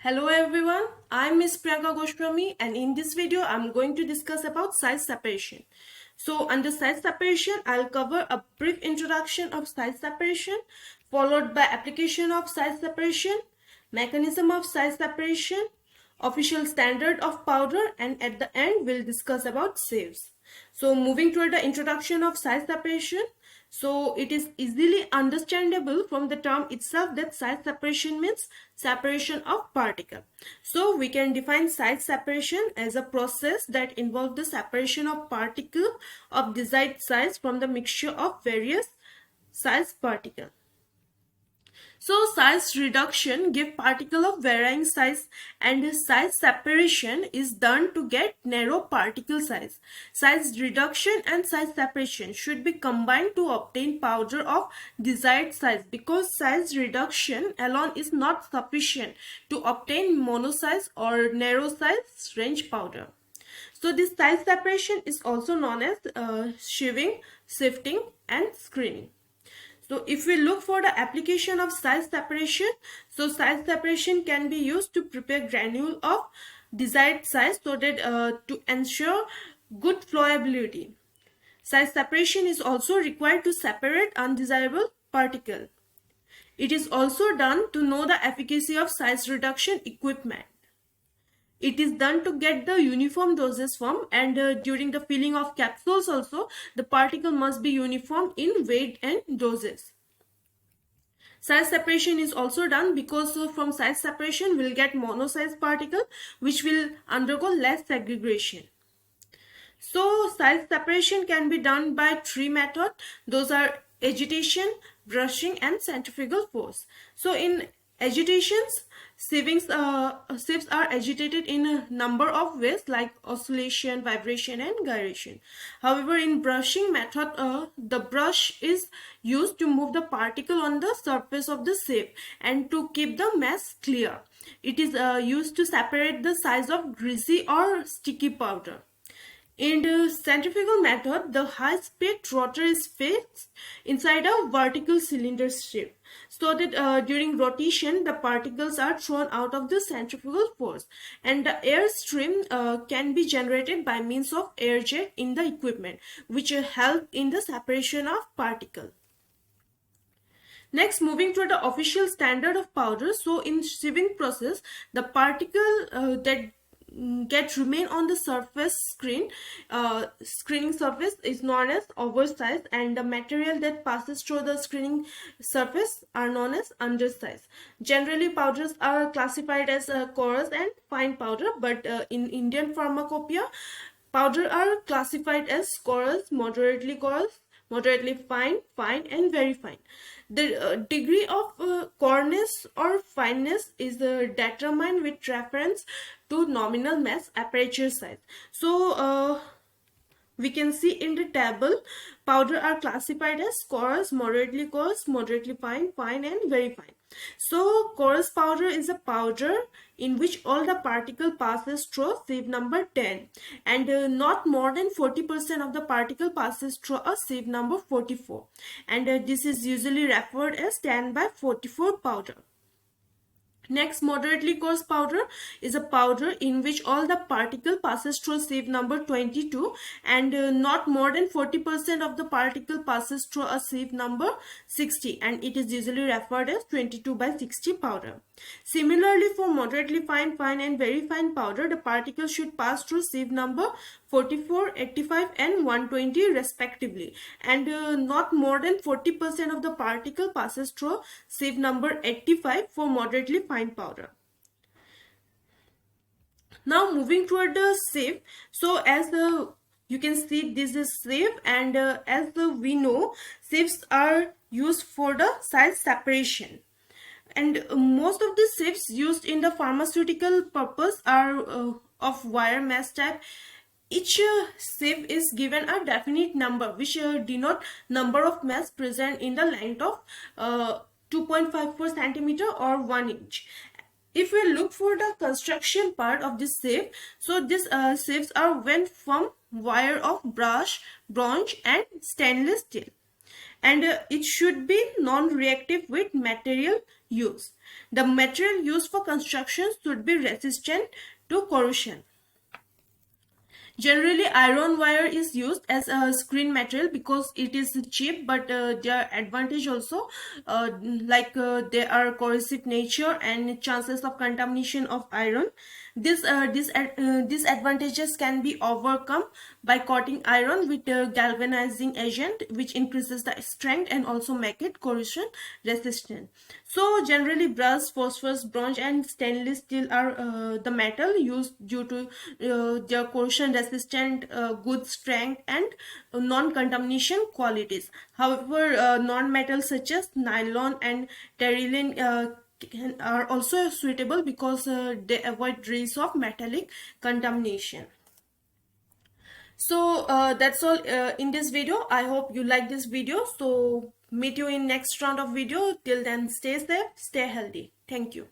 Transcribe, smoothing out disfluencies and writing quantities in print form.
Hello everyone, I'm Miss Priyanka Goswami and in this video I'm going to discuss about size separation. So under size separation, I'll cover a brief introduction of size separation followed by application of size separation, mechanism of size separation, official standard of powder, and at the end we'll discuss about sieves. So moving toward the introduction of size separation, so it is easily understandable from the term itself that size separation means separation of particle. So we can define size separation as a process that involves the separation of particle of desired size from the mixture of various size particles. So size reduction give particle of varying size and size separation is done to get narrow particle size. Size reduction and size separation should be combined to obtain powder of desired size because size reduction alone is not sufficient to obtain mono size or narrow size range powder. So this size separation is also known as sieving, sifting and screening. So if we look for the application of size separation, so size separation can be used to prepare granule of desired size so that to ensure good flowability. Size separation is also required to separate undesirable particle. It is also done to know the efficacy of size reduction equipment. It is done to get the uniform doses form, and during the filling of capsules also the particle must be uniform in weight and doses. Size separation is also done because from size separation we'll get mono size particle which will undergo less segregation. So size separation can be done by three methods. Those are agitation, brushing and centrifugal force. So in agitations, sieves are agitated in a number of ways like oscillation, vibration and gyration. However, in brushing method, the brush is used to move the particle on the surface of the sieve and to keep the mess clear. It is used to separate the size of greasy or sticky powder. In the centrifugal method, the high-speed rotor is fixed inside a vertical cylinder strip so that during rotation, the particles are thrown out of the centrifugal force and the air stream can be generated by means of air jet in the equipment which help in the separation of particles. Next, moving to the official standard of powder. So in sieving process, the particle that remain on the surface screening surface is known as oversize, and the material that passes through the screening surface are known as undersize. Generally, powders are classified as coarse and fine powder, but in Indian pharmacopoeia, powder are classified as coarse, moderately fine, fine and very fine. The degree of coarseness or fineness is determined with reference to nominal mass aperture size. So we can see in the table, powder are classified as coarse, moderately fine, fine and very fine. So coarse powder is a powder in which all the particle passes through sieve number 10 and not more than 40% of the particle passes through a sieve number 44, and this is usually referred as 10/44 powder. Next, moderately coarse powder is a powder in which all the particle passes through sieve number 22 and not more than 40% of the particle passes through a sieve number 60, and it is usually referred as 22/60 powder. Similarly, for moderately fine, fine and very fine powder, the particle should pass through sieve number 44, 85 and 120 respectively, and not more than 40% of the particle passes through sieve number 85 for moderately fine powder. Now moving toward the sieve. So as you can see, this is sieve, and we know, sieves are used for the size separation. And most of the sieves used in the pharmaceutical purpose are of wire mesh type. Each sieve is given a definite number which denote number of mesh present in the length of 2.54 centimeter or 1 inch. If we look for the construction part of this sieve, so these sieves are made from wire of bronze and stainless steel. and it should be non-reactive with material use. The material used for construction should be resistant to corrosion. Generally, iron wire is used as a screen material because it is cheap, but their advantage also, they are corrosive nature and chances of contamination of iron. Disadvantages can be overcome by coating iron with a galvanizing agent, which increases the strength and also make it corrosion resistant. So generally, brass, phosphorus, bronze, and stainless steel are the metal used due to their corrosion resistant, good strength, and non-contamination qualities. However, non-metals such as nylon and terylene are also suitable because they avoid risk of metallic contamination. So that's all in this video. I hope you like this video. So meet you in next round of video. Till then, stay safe, stay healthy. Thank you.